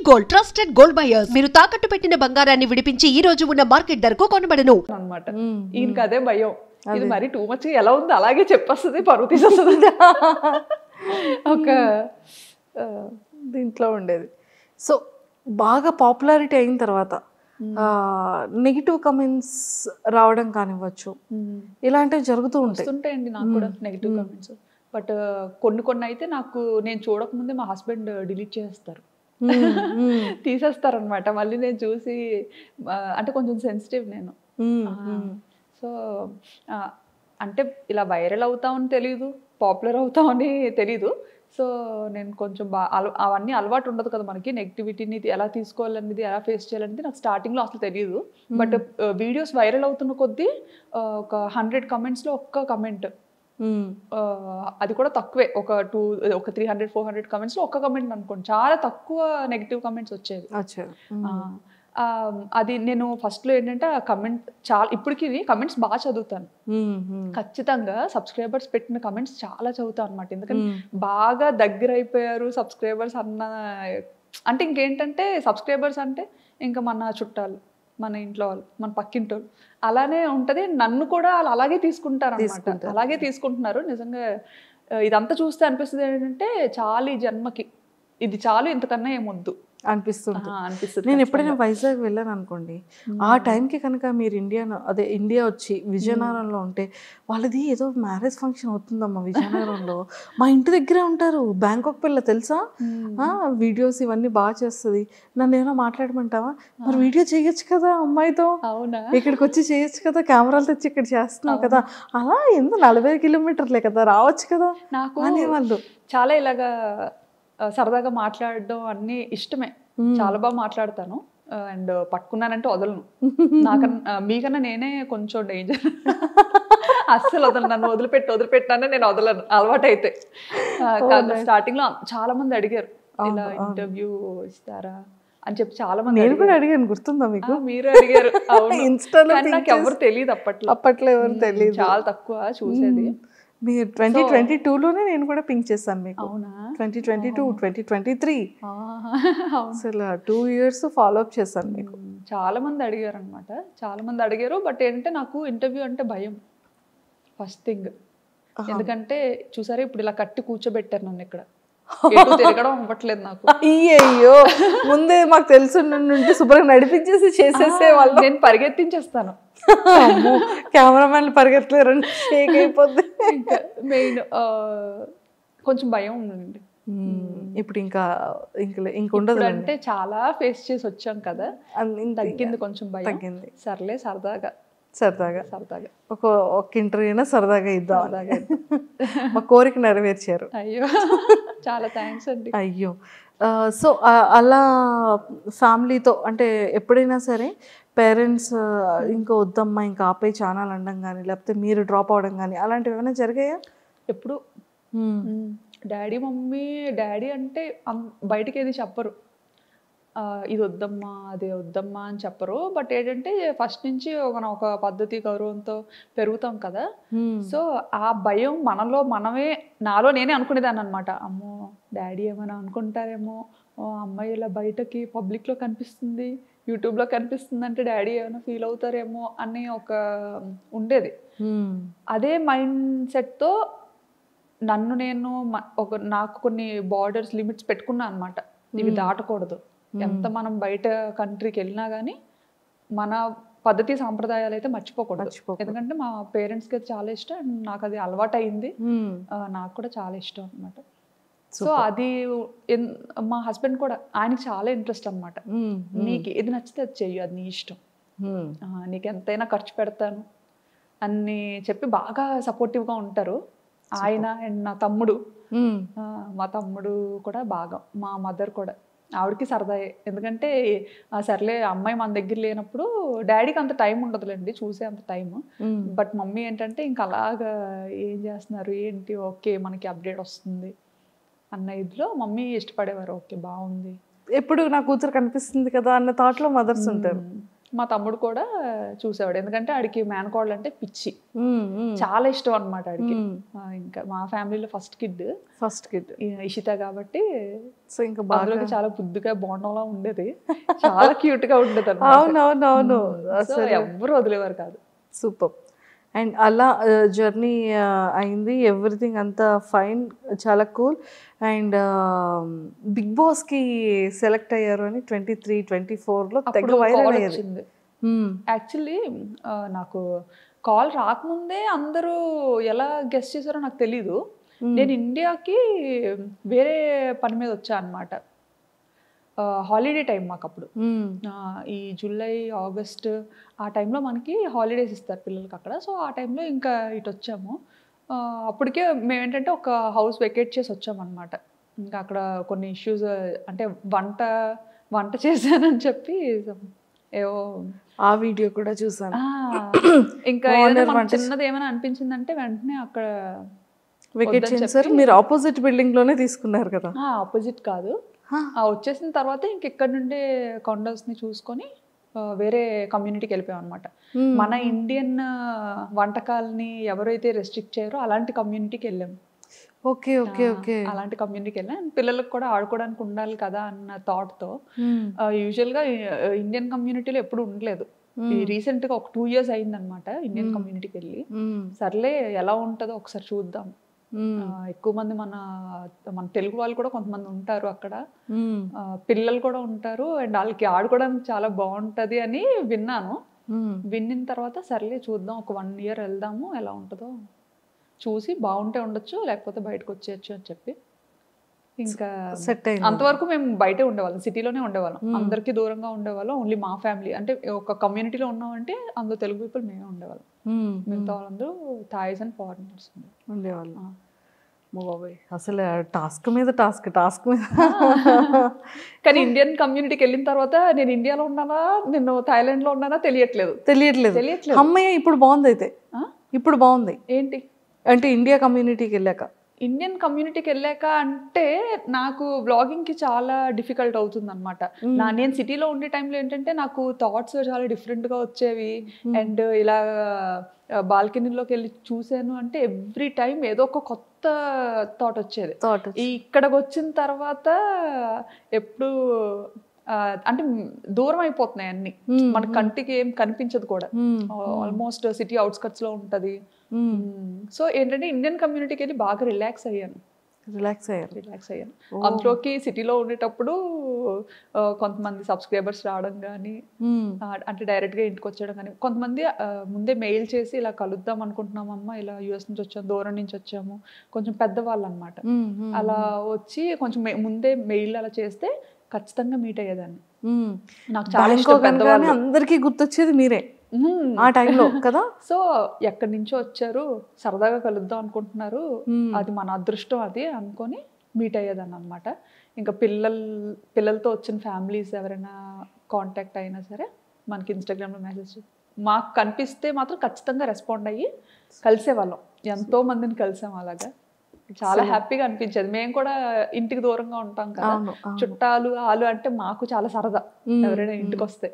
Gold trusted gold buyers మీరు తాకట్టు పెట్టిన బంగారాన్ని విడిపించి ఈ రోజు ఉన్న మార్కెట్ ధరకు కొనబడను అన్నమాట. ఈయనకి అదే భయం, ఇది మరి టూ మచ్ ఎలా ఉంది అలాగే చెప్పేస్తుంది, పరువు తీసేస్తుంది ఒక దీంట్లో ఉండేది. సో బాగా పాపులారిటీ అయిన తర్వాత నెగిటివ్ కమెంట్స్ రావడం కానివ్వచ్చు, ఇలాంటివి జరుగుతూ ఉంటాయండి నాకు కూడా నెగిటివ్ కమెంట్స్. బట్ కొన్ని అయితే నాకు నేను చూడకముందే మా హస్బెండ్ డిలీట్ చేస్తారు, తీసేస్తారు అనమాట. మళ్ళీ నేను చూసి అంటే కొంచెం సెన్సిటివ్ నేను. సో అంటే ఇలా వైరల్ అవుతామని తెలీదు, పాపులర్ అవుతామని తెలీదు. సో నేను కొంచెం అవన్నీ అలవాటు ఉండదు కదా మనకి, నెగిటివిటీని ఎలా తీసుకోవాలనేది ఎలా ఫేస్ చేయాలనేది నాకు స్టార్టింగ్లో అసలు తెలియదు. బట్ వీడియోస్ వైరల్ అవుతున్న కొద్దీ ఒక 100 కమెంట్స్లో ఒక్క కమెంట్, అది కూడా తక్కువే, ఒక 300-400 కమెంట్స్లో ఒక్క కమెంట్ అనుకోండి, చాలా తక్కువ నెగిటివ్ కమెంట్స్ వచ్చేవి. అది నేను ఫస్ట్లో ఏంటంటే ఆ కమెంట్ చాలా, ఇప్పటికి కమెంట్స్ బాగా చదువుతాను ఖచ్చితంగా. సబ్స్క్రైబర్స్ పెట్టిన కమెంట్స్ చాలా చదువుతాను అనమాట. ఎందుకంటే బాగా దగ్గర అయిపోయారు సబ్స్క్రైబర్స్ అన్న, అంటే ఇంకేంటంటే సబ్స్క్రైబర్స్ అంటే ఇంకా మన చుట్టాలు, మన ఇంట్లో వాళ్ళు, మన పక్కింటి వాళ్ళు, అలానే ఉంటుంది. నన్ను కూడా వాళ్ళు అలాగే తీసుకుంటారు అనమాట, అలాగే తీసుకుంటున్నారు. నిజంగా ఇదంతా చూస్తే అనిపిస్తుంది ఏంటంటే చాలు ఈ జన్మకి ఇది చాలు, ఇంతకన్నా ఏమొద్దు అనిపిస్తుంది. నేను ఎప్పుడైనా వైజాగ్ వెళ్ళాను అనుకోండి, ఆ టైంకి కనుక మీరు ఇండియా వచ్చి విజయనగరంలో ఉంటే, వాళ్ళది ఏదో మ్యారేజ్ ఫంక్షన్ అవుతుందమ్మా విజయనగరంలో, మా ఇంటి దగ్గరే ఉంటారు, బ్యాంకాక్ పిల్ల తెలుసా, వీడియోస్ ఇవన్నీ బాగా చేస్తుంది, నన్ను ఏమైనా మాట్లాడమంటావా, మరి వీడియో చేయొచ్చు కదా అమ్మాయితో, ఇక్కడికి వచ్చి చేయొచ్చు కదా, కెమెరాలు తెచ్చి ఇక్కడ చేస్తున్నావు కదా, అలా ఎందుకు 40 కిలోమీటర్లే కదా, రావచ్చు కదా నాకు అనేవాళ్ళు. చాలా ఇలాగా సరదాగా మాట్లాడడం అన్నీ ఇష్టమే, చాలా బాగా మాట్లాడతాను. అండ్ పట్టుకున్నానంటే వదలను, నాకన్నా మీకన్నా నేనే కొంచెం డేంజర్, అస్సలు వదలను, నన్ను వదిలిపెట్టానే నేను వదలను అలవాటు అయితే. స్టార్టింగ్లో చాలా మంది అడిగారు ఇలా ఇంటర్వ్యూ ఇస్తారా అని చెప్పి, చాలా మంది. నేను కూడా అడిగాను, గుర్తుందా మీకు? మీరు అడిగారు, నాకు ఎవరు తెలియదు అప్పట్లో ఎవరు తెలియదు, చాలా తక్కువ చూసేది. మీరు 2022లోనే నేను కూడా పింక్ చేశాను మీకు. అవునా? 2022, 2023 అసలు 2 years ఫాలో అప్ చేశాను మీకు. చాలా మంది అడిగారు అనమాట, చాలా మంది అడిగారు. బట్ ఏంటంటే నాకు ఇంటర్వ్యూ అంటే భయం ఫస్ట్ థింగ్. ఎందుకంటే చూసారా ఇప్పుడు ఇలా కట్టి కూర్చోబెట్టారు నన్ను, ఇక్కడ తిరగడం అవ్వట్లేదు నాకు. అయ్యో ముందే మాకు తెలుసు, నుండి శుభ్రంగా నడిపించేసి చేసేసే వాళ్ళు. నేను పరిగెత్తించేస్తాను, కెమెరామెన్లు పరిగెత్తలేరండి, షేక్ అయిపోద్ది. మెయిన్ కొంచెం భయం ఉందండి. ఇప్పుడు ఇంకా ఉండదు అంటే చాలా ఫేస్ చేసి వచ్చాం కదా, తగ్గింది కొంచెం భయం, తగ్గింది. సర్లే సరదాగా ఒక ఇంటర్వ్యూ అయినా సరదాగా ఇద్దాం, మా కోరిక నెరవేర్చారు. అయ్యో చాలా థ్యాంక్స్ అండి. అయ్యో సో అలా ఫ్యామిలీతో అంటే ఎప్పుడైనా సరే పేరెంట్స్ ఇంకా వద్దమ్మా ఇంకా ఆపే ఛానల్ అనడం కానీ, లేకపోతే మీరు డ్రాప్ అవడం కానీ అలాంటివి ఏమైనా జరిగాయా? ఎప్పుడు డాడీ అంటే బయటకి ఏది చెప్పరు, ఇది వద్దమ్మా అదే వద్దమ్మా అని చెప్పరు. బట్ ఏంటంటే ఫస్ట్ నుంచి ఒక పద్ధతి గౌరవంతో పెరుగుతాం కదా, సో ఆ భయం నాలో నేనే అనుకునేదాన్ని అనమాట. అమ్మో డాడీ ఏమైనా అనుకుంటారేమో, అమ్మాయి ఇలా బయటకి పబ్లిక్లో కనిపిస్తుంది, యూట్యూబ్లో కనిపిస్తుంది అంటే డాడీ ఏమైనా ఫీల్ అవుతారేమో అని ఒక ఉండేది. అదే మైండ్ సెట్తో నేను నాకు కొన్ని బార్డర్స్ లిమిట్స్ పెట్టుకున్నా అనమాట, ఇవి దాటకూడదు. ఎంత మనం బయట కంట్రీకి వెళ్ళినా కానీ మన పద్ధతి సాంప్రదాయాలు అయితే మర్చిపోకూడదు. ఎందుకంటే మా పేరెంట్స్కి అది చాలా ఇష్టం, అండ్ నాకు అది అలవాటు అయింది, నాకు కూడా చాలా ఇష్టం అనమాట. సో అది మా హస్బెండ్ కూడా, ఆయనకి చాలా ఇంట్రెస్ట్ అనమాట. నీకు ఏది నచ్చితే అది చెయ్యి, అది నీ ఇష్టం, నీకు ఎంతైనా ఖర్చు పెడతాను అని చెప్పి బాగా సపోర్టివ్గా ఉంటారు ఆయన. అండ్ నా తమ్ముడు, మా తమ్ముడు కూడా బాగా, మా మదర్ కూడా, ఆవిడకి సరదాయే. ఎందుకంటే సర్లే అమ్మాయి మన దగ్గర లేనప్పుడు డాడీకి అంత టైం ఉండదులేండి చూసే అంత టైం. బట్ మమ్మీ ఏంటంటే ఇంకా అలాగా ఏం చేస్తున్నారు ఏంటి, ఓకే మనకి అప్డేట్ వస్తుంది అన్న ఇదిలో మమ్మీ ఇష్టపడేవారు. ఓకే బాగుంది, ఎప్పుడు నా కూతురు కనిపిస్తుంది కదా అన్న థాట్లో మదర్స్ ఉంటారు. మా తమ్ముడు కూడా చూసేవాడు, ఎందుకంటే ఆడికి మేనకోడలు అంటే పిచ్చి, చాలా ఇష్టం అనమాట ఆడికి. ఇంకా మా ఫ్యామిలీలో ఫస్ట్ కిడ్ ఇషిత కాబట్టి, సో ఇంకా బాగా చాలా బుద్ధిగా బోండంలా ఉండేది, చాలా క్యూట్ గా ఉండేది అవునవునవును, అసలు ఎవ్వరు వదిలేవారు కాదు. సూపర్. అండ్ అలా జర్నీ అయింది, ఎవ్రీథింగ్ అంతా ఫైన్, చాలా కూల్. అండ్ బిగ్ బాస్కి సెలెక్ట్ అయ్యారు అని 23-24లో తెగ వైరల్ అయ్యింది. యాక్చువల్లీ నాకు కాల్ రాకముందే అందరూ ఎలా గెస్ట్ చేశారో నాకు తెలీదు. నేను ఇండియాకి వేరే పని మీద వచ్చా అనమాట. హాలిడే టైం మాకు అప్పుడు, ఈ జూలై ఆగస్ట్ ఆ టైంలో మనకి హాలిడేస్ ఇస్తారు పిల్లలకి అక్కడ. సో ఆ టైంలో ఇంకా ఇటు వచ్చాము. అప్పటికే మేమేంటంటే ఒక హౌస్ వెకేట్ చేసి వచ్చామన్నమాట. ఇంకా అక్కడ కొన్ని ఇష్యూస్, అంటే వంట చేశానని చెప్పి ఏవో, ఆ వీడియో కూడా చూసాను. ఇంకా చిన్నది ఏమైనా అనిపించిందంటే వెంటనే అక్కడ వెకేట్ చేశారు. మీరు ఆపోజిట్ బిల్డింగ్ లోనే తీసుకున్నారు కదా? ఆపోజిట్ కాదు, వచ్చేసిన తర్వాత ఇంక ఇక్కడ నుండే కాండోస్ని చూసుకొని వేరే కమ్యూనిటీకి వెళ్ళిపోయాం అనమాట. మన ఇండియన్ వంటకాలని ఎవరైతే రెస్ట్రిక్ట్ చేయరో అలాంటి కమ్యూనిటీకి వెళ్ళాము. ఓకే ఓకే ఓకే, అలాంటి కమ్యూనిటీకి వెళ్ళాం. పిల్లలకు కూడా ఆడుకోవడానికి ఉండాలి కదా అన్న థాట్తో. యూజువల్గా ఇండియన్ కమ్యూనిటీలో ఎప్పుడు ఉండలేదు. రీసెంట్గా ఒక 2 years అయిందనమాట ఇండియన్ కమ్యూనిటీకి వెళ్ళి. సర్లే ఎలా ఉంటుందో ఒకసారి చూద్దాం. ఎక్కువ మంది మన తెలుగు వాళ్ళు కూడా కొంతమంది ఉంటారు అక్కడ, పిల్లలు కూడా ఉంటారు, అండ్ వాళ్ళకి ఆడుకోవడానికి చాలా బాగుంటది అని విన్నాను. విన్న తర్వాత సర్లే చూద్దాం, ఒక 1 year వెళ్దాము, ఎలా ఉంటుందో చూసి బాగుంటే ఉండొచ్చు, లేకపోతే బయటకు వచ్చేయచ్చు అని చెప్పి ఇంకా సెట్ అయింది. అంతవరకు మేము బయటే ఉండేవాళ్ళం, సిటీలోనే ఉండేవాళ్ళం, అందరికీ దూరంగా ఉండేవాళ్ళం. ఓన్లీ మా ఫ్యామిలీ, అంటే ఒక కమ్యూనిటీలో ఉన్నామంటే అందులో తెలుగు పీపుల్ మేమే ఉండేవాళ్ళం, మిగతా వాళ్ళందరూ థాయిస్ అండ్ ఫారినర్స్ ఉండేవాళ్ళం. బాబాయ్ అసలు టాస్క్ మీద టాస్క్ మీద. కానీ ఇండియన్ కమ్యూనిటీకి వెళ్ళిన తర్వాత నేను ఇండియాలో ఉన్నానా, నేను థాయిలాండ్లో ఉన్నానా తెలియట్లేదు. అమ్మయ్య ఇప్పుడు బాగుంది. అయితే ఇప్పుడు బాగుంది ఏంటి అంటే ఇండియా కమ్యూనిటీకి వెళ్ళాక, ఇండియన్ కమ్యూనిటీకి వెళ్ళాక అంటే నాకు బ్లాగింగ్కి చాలా డిఫికల్ట్ అవుతుంది అనమాట. నేను సిటీలో ఉండే టైంలో ఏంటంటే నాకు థాట్స్ చాలా డిఫరెంట్గా వచ్చేవి. అండ్ ఇలా బాల్కనీలోకి వెళ్ళి చూసాను అంటే ఎవ్రీ టైం ఏదో ఒక కొత్త థాట్ వచ్చేది. ఇక్కడికి వచ్చిన తర్వాత ఎప్పుడు అంటే దూరం అయిపోతున్నాయి అన్ని, మన కంటికి ఏం కనిపించదు కూడా, ఆల్మోస్ట్ సిటీ అవుట్స్కట్స్ లో ఉంటది. సో ఏంటంటే ఇండియన్ కమ్యూనిటీకి వెళ్ళి బాగా రిలాక్స్ అయ్యాను. అందులోకి సిటీలో ఉండేటప్పుడు కొంతమంది సబ్స్క్రైబర్స్ రావడం కానీ, అంటే డైరెక్ట్గా ఇంటికి వచ్చేయడం కానీ, కొంతమంది ముందే మెయిల్ చేసి ఇలా కలుద్దాం అనుకుంటున్నామమ్మా, ఇలా యూఎస్ నుంచి వచ్చాము, దూరం నుంచి వచ్చాము, కొంచెం పెద్దవాళ్ళు అనమాట. అలా వచ్చి కొంచెం ముందే మెయిల్ అలా చేస్తే ఖచ్చితంగా మీట్ అయ్యేదాన్ని. నాకు చాలా ఇష్టం పెద్దవాళ్ళు. అందరికీ గుర్తొచ్చేది మీరే ఆ టైంలో కదా. సో ఎక్కడి నుంచో వచ్చారు, సరదాగా కలుద్దాం అనుకుంటున్నారు, అది మన అదృష్టం అది అనుకొని మీట్ అయ్యేదాన్ని అనమాట. ఇంకా పిల్లలతో వచ్చిన ఫ్యామిలీస్ ఎవరైనా కాంటాక్ట్ అయినా సరే మనకి ఇన్స్టాగ్రామ్లో మెసేజ్ మాకు కనిపిస్తే మాత్రం ఖచ్చితంగా రెస్పాండ్ అయ్యి కలిసేవాళ్ళం. ఎంతో మందిని కలిసాం అలాగా, చాలా హ్యాపీగా అనిపించేది. మేము కూడా ఇంటికి దూరంగా ఉంటాం కదా, చుట్టాలు ఆలు అంటే మాకు చాలా సరదా ఎవరైనా ఇంటికి వస్తే.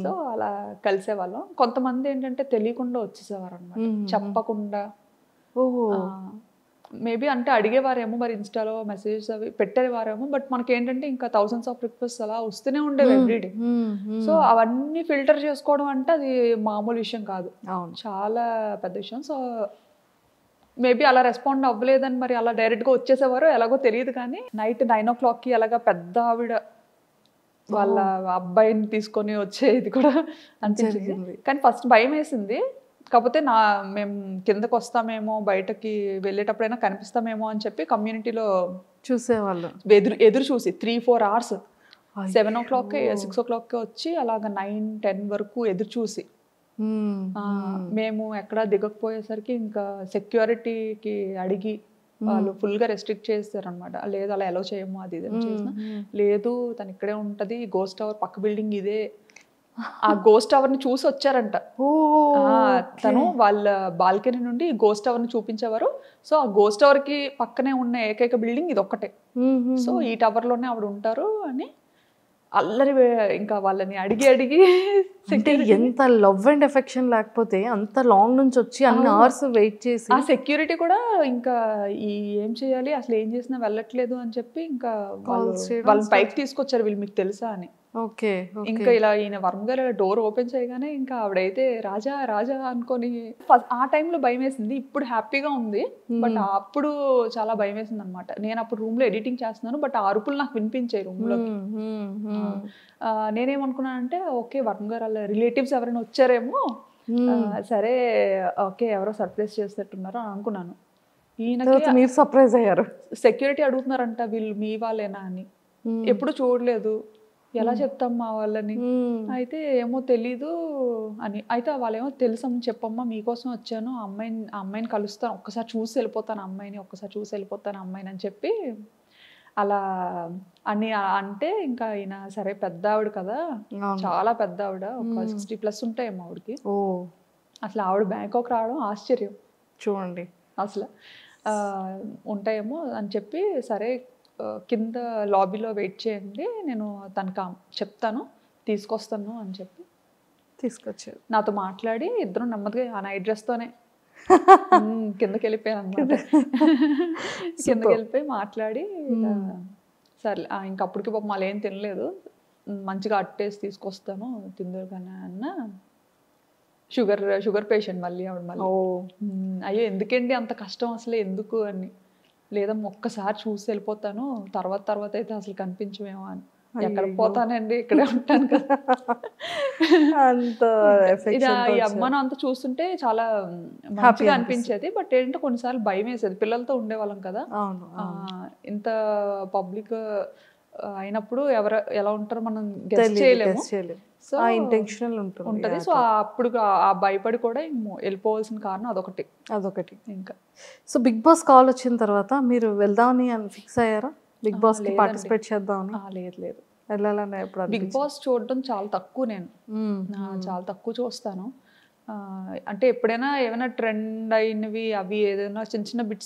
సో అలా కలిసేవాళ్ళం. కొంతమంది ఏంటంటే తెలియకుండా వచ్చేసేవారు అనమాట, చెప్పకుండా. మేబీ అంటే అడిగేవారేమో, మరి ఇన్స్టాలో మెసేజెస్ అవి పెట్టేవారేమో, బట్ మనకి ఏంటంటే ఇంకా థౌసండ్స్ ఆఫ్ రిక్వెస్ట్ అలా వస్తూనే ఉండేవి ఎవ్రీడే. సో అవన్నీ ఫిల్టర్ చేసుకోవడం అంటే అది మామూలు విషయం కాదు, చాలా పెద్ద విషయం. సో మేబీ అలా రెస్పాండ్ అవ్వలేదని మరి అలా డైరెక్ట్గా వచ్చేసేవారో ఎలాగో తెలియదు, కానీ నైట్ 9 o'clockకి అలాగా పెద్ద ఆవిడ వాళ్ళ అబ్బాయిని తీసుకొని వచ్చేది కూడా అనిపించింది. కానీ ఫస్ట్ భయం వేసింది, కాకపోతే మేము కిందకు వస్తామేమో, బయటకి వెళ్ళేటప్పుడైనా కనిపిస్తామేమో అని చెప్పి కమ్యూనిటీలో చూసేవాళ్ళు. ఎదురు చూసి 3-4 hours, 7 o'clock 6 o'clock వచ్చి అలాగ 9-10 వరకు ఎదురు చూసి, మేము ఎక్కడా దిగకపోయేసరికి ఇంకా సెక్యూరిటీకి అడిగి వాళ్ళు ఫుల్గా రెస్ట్రిక్ట్ చేస్తారు అనమాట. లేదు అలా ఎలా చేయము, అది ఇది చేసిన లేదు, తను ఇక్కడే ఉంటది, గోస్ట్ టవర్ పక్క బిల్డింగ్ ఇదే. ఆ గోస్ట్ టవర్ ని చూసి వచ్చారంట తను, వాళ్ళ బాల్కనీ నుండి గోస్ట్ టవర్ ని చూపించేవారు. సో ఆ గోస్ట్ టవర్ కి పక్కనే ఉన్న ఏకైక బిల్డింగ్ ఇది ఒక్కటే, సో ఈ టవర్ లోనే ఆవిడ ఉంటారు అని అల్లరి ఇంకా వాళ్ళని అడిగి అడిగి అంటే ఎంత లవ్ అండ్ ఎఫెక్షన్ లేకపోతే అంత లాంగ్ నుంచి వచ్చి అన్ని అవర్స్ వెయిట్ చేసి ఆ సెక్యూరిటీ కూడా ఇంకా ఏం చేయాలి అసలు ఏం చేసినా వెళ్ళట్లేదు అని చెప్పి ఇంకా వాళ్ళని పైకి తీసుకొచ్చారు, వీళ్ళు మీకు తెలుసా అని. ఓకే ఇంకా ఇలా ఈయన వర్మ గారు డోర్ ఓపెన్ చేయగానే ఇంకా ఆవిడైతే రాజా రాజా అనుకొని ఆ టైంలో భయం వేసింది. ఇప్పుడు హ్యాపీగా ఉంది, బట్ అప్పుడు చాలా భయం వేసింది అనమాట. నేను అప్పుడు రూమ్ లో ఎడిటింగ్ చేస్తున్నాను, బట్ ఆ అరుపులు నాకు వినిపించాయి రూమ్ లో. నేనేమనుకున్నానంటే ఓకే వర్మ గారు వాళ్ళ రిలేటివ్స్ ఎవరైనా వచ్చారేమో, సరే ఓకే ఎవరో సర్ప్రైజ్ చేసేటట్టున్నారో అని అనుకున్నాను. ఈయనకి మీరు సర్ప్రైజ్ అయ్యారు. సెక్యూరిటీ అడుగుతున్నారంట వీళ్ళు మీ వాళ్ళేనా అని, ఎప్పుడు చూడలేదు, ఎలా చెప్తాం మా వాళ్ళని. అయితే ఏమో తెలీదు అని. అయితే వాళ్ళేమో తెలుసమ్మా చెప్పమ్మా మీకోసం వచ్చాను, అమ్మాయిని కలుస్తాను, ఒక్కసారి చూసి వెళ్ళిపోతాను అమ్మాయిని, ఒక్కసారి చూసి వెళ్ళిపోతాను అమ్మాయిని అని చెప్పి అలా అని అంటే ఇంకా ఈయన సరే పెద్ద ఆవిడ కదా, చాలా పెద్ద ఆవిడ, ఒక 60+ ఉంటాయేమో ఆవిడకి. అసలు ఆవిడ బ్యాంకాక్ రావడం ఆశ్చర్యం చూడండి అసలు. ఉంటాయేమో అని చెప్పి సరే కింద లాబీలో వెయిట్ చేయండి, నేను తనకు చెప్తాను తీసుకొస్తాను అని చెప్పి తీసుకొచ్చారు. నాతో మాట్లాడి ఇద్దరం నెమ్మదిగా ఆ నైట్ డ్రెస్తోనే కిందకి వెళ్ళిపోయాను అనమాట. కిందకి వెళ్ళిపోయి మాట్లాడి సరే ఇంకప్పటికి పాపం మళ్ళీ ఏం తినలేదు, మంచిగా అట్టేసి తీసుకొస్తాను తిందురు కానీ అన్న. షుగర్ పేషెంట్ మళ్ళీ ఆవిడ మళ్ళీ. అయ్యో ఎందుకండి అంత కష్టం అసలు ఎందుకు అని. లేదమ్మా ఒక్కసారి చూసి వెళ్ళిపోతాను, తర్వాత అయితే అసలు కనిపించమేమో అని. ఎక్కడ పోతానండి ఇక్కడే ఉంటాను కదా. అంత ఈ అమ్మను అంతా చూస్తుంటే చాలా మంచిగా అనిపించేది, బట్ ఏంటంటే కొన్నిసార్లు భయం వేసేది. పిల్లలతో ఉండేవాళ్ళం కదా, ఇంత పబ్లిక్ అయినప్పుడు ఎవరు ఎలా ఉంటారో మనం గెస్ట్ చేయలేము. సో ఇంటెన్షనల్ ఉంటుంది. సో అప్పుడు ఆ భయపడి కూడా వెళ్ళిపోవాల్సిన కారణం అదొకటి. ఇంకా సో బిగ్ బాస్ కాల్ వచ్చిన తర్వాత మీరు వెళ్దామని ఫిక్స్ అయ్యారా? బిగ్ బాస్ కి పార్టిసిపేట్ చేద్దామని? లేదు వెళ్ళాలని ఎప్పుడు? బిగ్ బాస్ చూడడం చాలా తక్కువ, నేను చాలా తక్కువ చూస్తాను. అంటే ఎప్పుడైనా ఏమైనా ట్రెండ్ అయినవి అవి ఏదైనా చిన్న చిన్న బిట్స్